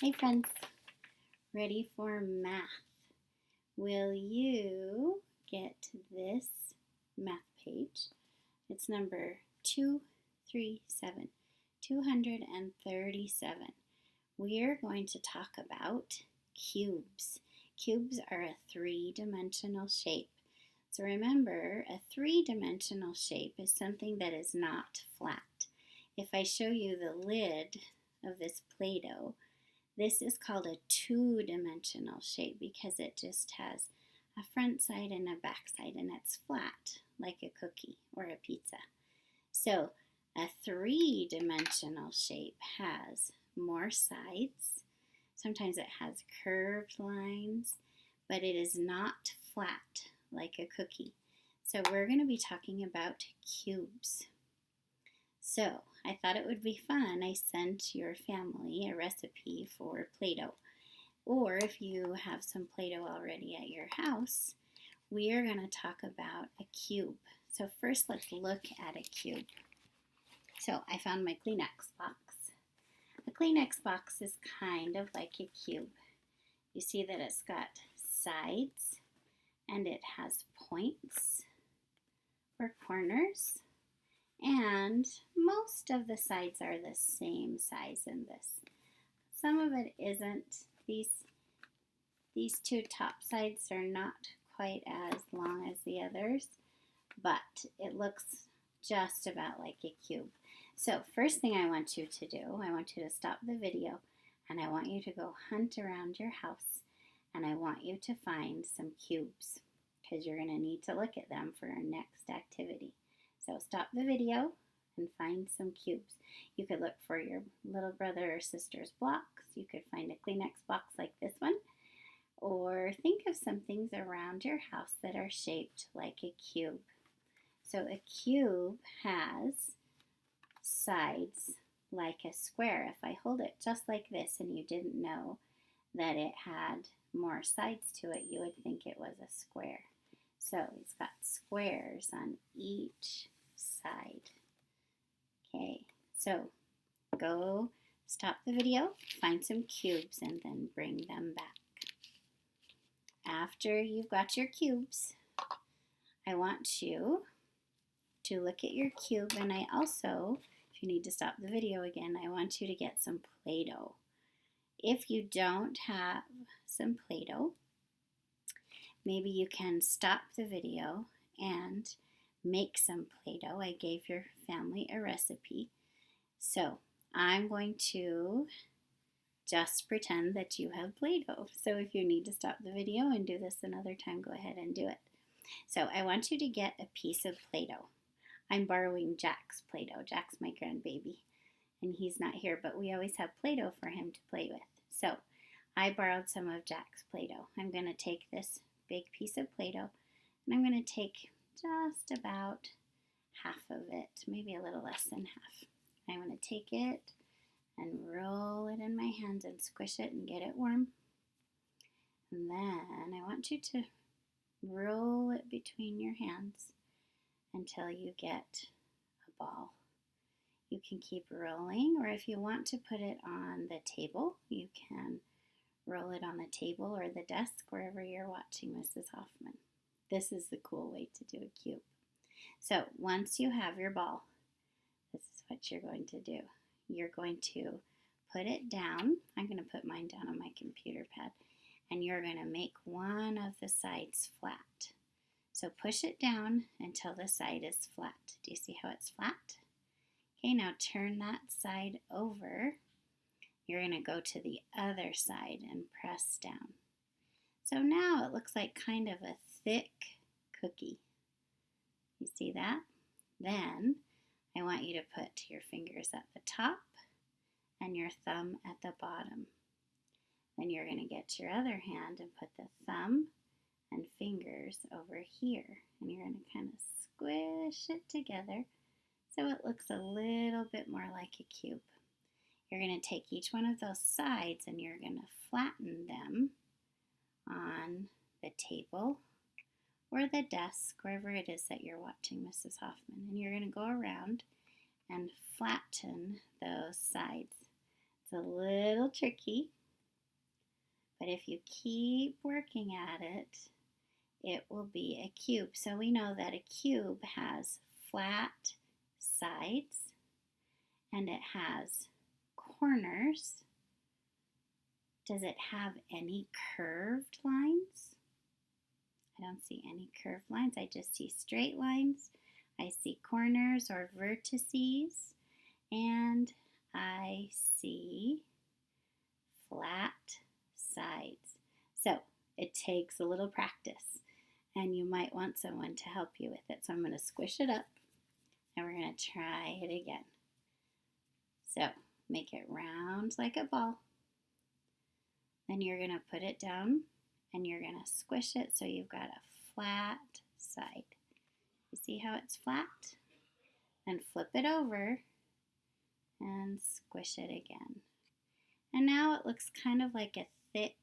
Hey friends, ready for math? Will you get this math page? It's number 237, 237. We're going to talk about cubes. Cubes are a three-dimensional shape. So remember, a three-dimensional shape is something that is not flat. If I show you the lid of this Play-Doh, this is called a two-dimensional shape because it just has a front side and a back side, and it's flat like a cookie or a pizza. So a three-dimensional shape has more sides. Sometimes it has curved lines, but it is not flat like a cookie. So we're going to be talking about cubes. So I thought it would be fun. I sent your family a recipe for Play-Doh. Or if you have some Play-Doh already at your house, we are going to talk about a cube. So first let's look at a cube. So I found my Kleenex box. A Kleenex box is kind of like a cube. You see that it's got sides and it has points or corners. And most of the sides are the same size in this. Some of it isn't. These two top sides are not quite as long as the others, but it looks just about like a cube. So first thing I want you to do, I want you to stop the video and I want you to go hunt around your house and I want you to find some cubes because you're going to need to look at them for our next activity. So stop the video and find some cubes. You could look for your little brother or sister's blocks. You could find a Kleenex box like this one. Or think of some things around your house that are shaped like a cube. So a cube has sides like a square. If I hold it just like this and you didn't know that it had more sides to it, you would think it was a square. So it's got squares on each side. Okay, so go stop the video, find some cubes, and then bring them back. After you've got your cubes, I want you to look at your cube, and I also, if you need to stop the video again, I want you to get some Play-Doh. If you don't have some Play-Doh, maybe you can stop the video and make some Play-Doh. I gave your family a recipe. So I'm going to just pretend that you have Play-Doh. So if you need to stop the video and do this another time, go ahead and do it. So I want you to get a piece of Play-Doh. I'm borrowing Jack's Play-Doh. Jack's my grandbaby, and he's not here, but we always have Play-Doh for him to play with. So I borrowed some of Jack's Play-Doh. I'm going to take this big piece of Play-Doh, and I'm going to take just about half of it, maybe a little less than half. I'm going to take it and roll it in my hands and squish it and get it warm. And then I want you to roll it between your hands until you get a ball. You can keep rolling, or if you want to put it on the table, you can roll it on the table or the desk, wherever you're watching Mrs. Hoffman. This is the cool way to do a cube. So once you have your ball, this is what you're going to do. You're going to put it down. I'm going to put mine down on my computer pad. And you're going to make one of the sides flat. So push it down until the side is flat. Do you see how it's flat? Okay, now turn that side over. You're going to go to the other side and press down. So now it looks like kind of a thick cookie. You see that? Then I want you to put your fingers at the top and your thumb at the bottom. Then you're going to get your other hand and put the thumb and fingers over here. And you're going to kind of squish it together so it looks a little bit more like a cube. You're going to take each one of those sides and you're going to flatten them on the table or the desk, wherever it is that you're watching Mrs. Hoffman. And you're going to go around and flatten those sides. It's a little tricky, But if you keep working at it, it will be a cube. So we know that a cube has flat sides and it has corners. Does it have any curved lines? I don't see any curved lines. I just see straight lines. I see corners or vertices, and I see flat sides. So it takes a little practice, and you might want someone to help you with it. So I'm going to squish it up, and we're going to try it again. So make it round like a ball. Then you're going to put it down, and you're going to squish it so you've got a flat side. You see how it's flat? Then flip it over and squish it again. And now it looks kind of like a thick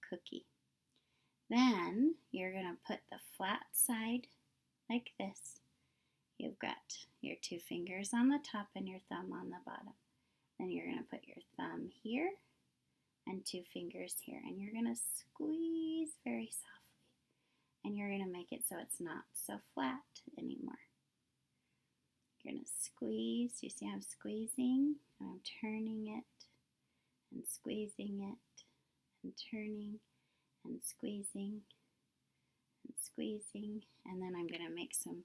cookie. Then you're going to put the flat side like this. You've got your 2 fingers on the top and your thumb on the bottom. Then you're going to put your thumb here and 2 fingers here. And you're going to squeeze very softly. And you're going to make it so it's not so flat anymore. You're going to squeeze. You see I'm squeezing? And I'm turning it and squeezing it and turning and squeezing and squeezing. And then I'm going to make some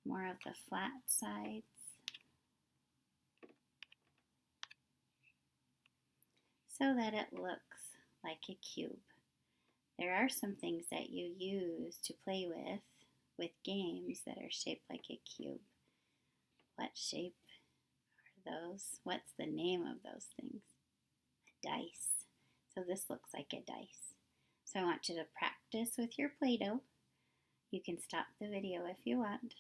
more of the flat sides. So that it looks like a cube. There are some things that you use to play with games that are shaped like a cube. What shape are those? What's the name of those things? A dice. So this looks like a dice. So I want you to practice with your Play-Doh. You can stop the video if you want.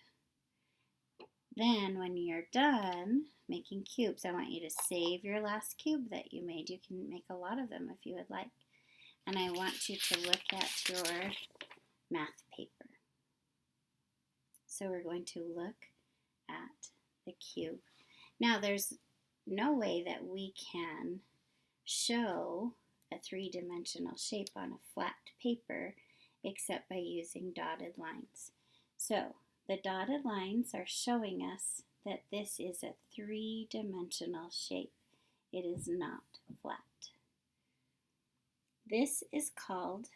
Then when you're done making cubes, I want you to save your last cube that you made. You can make a lot of them if you would like. And I want you to look at your math paper. So we're going to look at the cube. Now there's no way that we can show a 3-dimensional shape on a flat paper except by using dotted lines. So the dotted lines are showing us that this is a 3-dimensional shape. It is not flat. This is called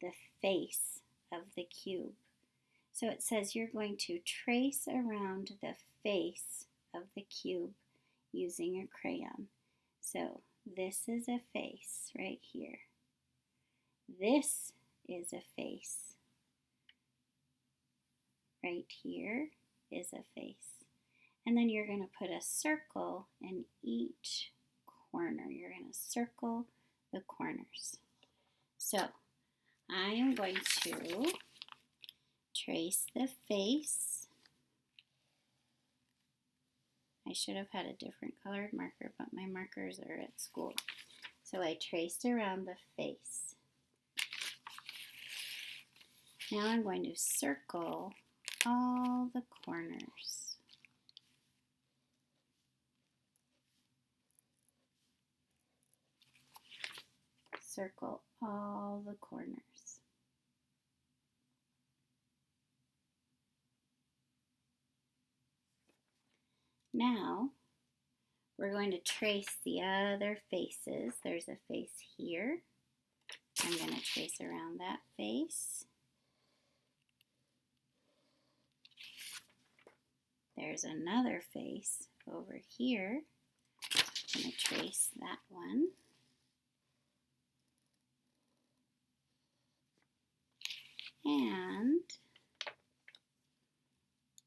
the face of the cube. So it says you're going to trace around the face of the cube using a crayon. So this is a face right here. This is a face. Right here is a face. And then you're going to put a circle in each corner. You're going to circle the corners. So I am going to trace the face. I should have had a different colored marker, but my markers are at school. So I traced around the face. Now I'm going to circle all the corners. Circle all the corners. Now we're going to trace the other faces. There's a face here. I'm going to trace around that face. There's another face over here. I'm going to trace that one. And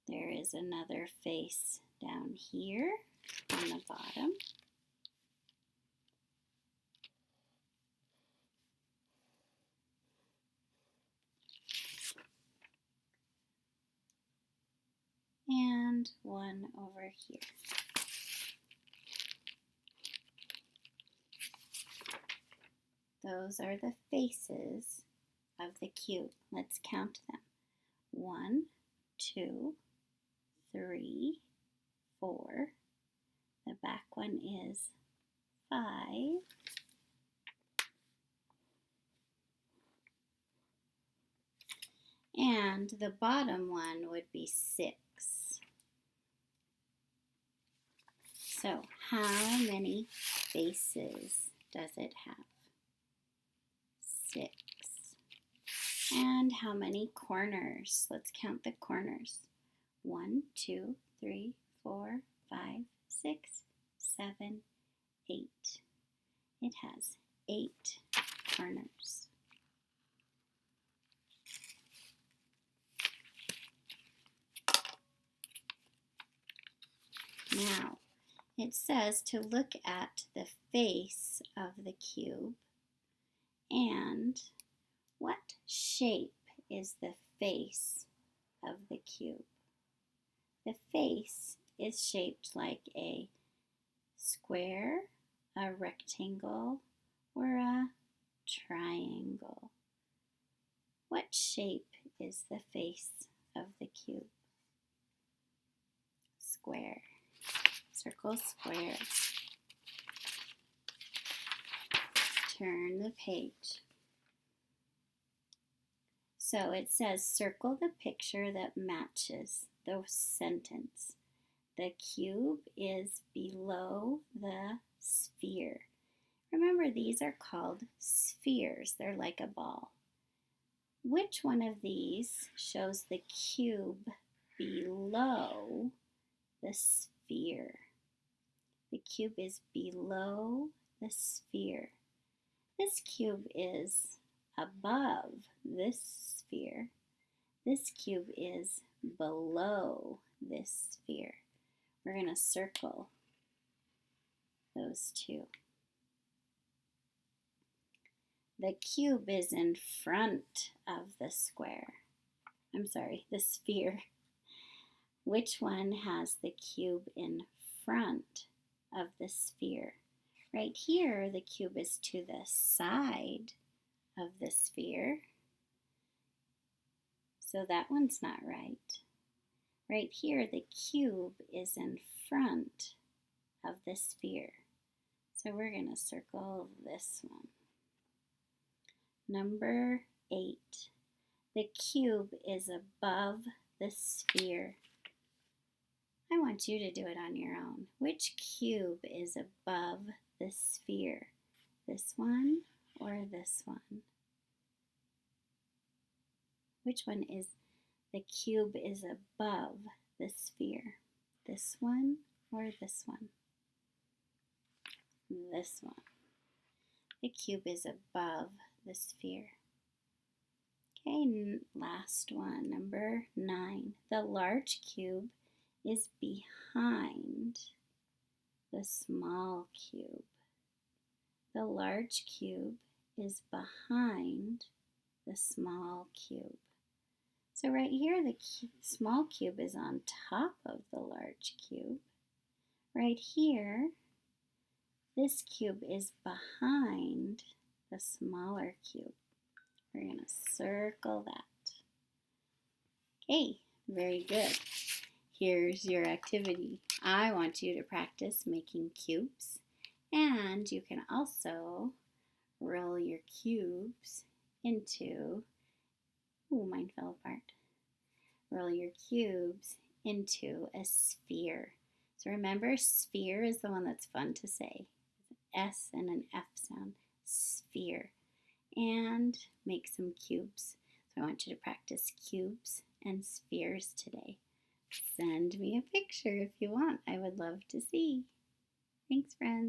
there is another face down here on the bottom. And one over here. Those are the faces of the cube. Let's count them. 1, 2, 3, 4. The back one is 5. and the bottom one would be 6. So how many faces does it have? 6. And how many corners? Let's count the corners. 1, 2, 3, 4, 5, 6, 7, 8. It has 8 corners. Now, it says to look at the face of the cube and what shape is the face of the cube? The face is shaped like a square, a rectangle, or a triangle. What shape is the face of the cube? Square. Circle square. Turn the page. So it says circle the picture that matches the sentence. The cube is below the sphere. Remember, these are called spheres. They're like a ball. Which one of these shows the cube below the sphere? The cube is below the sphere. This cube is above this sphere. This cube is below this sphere. We're going to circle those two. The cube is in front of the square. The sphere. Which one has the cube in front of the sphere? Right here, the cube is to the side of the sphere. So that one's not right. Right here, the cube is in front of the sphere. So we're going to circle this one. Number 8. The cube is above the sphere. I want you to do it on your own. Which cube is above the sphere? This one or this one? Which one is the cube is above the sphere? This one or this one? This one. The cube is above the sphere. Okay, last one, number 9. The large cube is behind the small cube. The large cube is behind the small cube. So right here, the small cube is on top of the large cube. Right here, this cube is behind the smaller cube. We're going to circle that. Okay, very good. Here's your activity. I want you to practice making cubes, and you can also roll your cubes into, mine fell apart. Roll your cubes into a sphere. So remember, sphere is the one that's fun to say. S and an F sound, sphere. And make some cubes. So I want you to practice cubes and spheres today. Send me a picture if you want. I would love to see. Thanks, friends.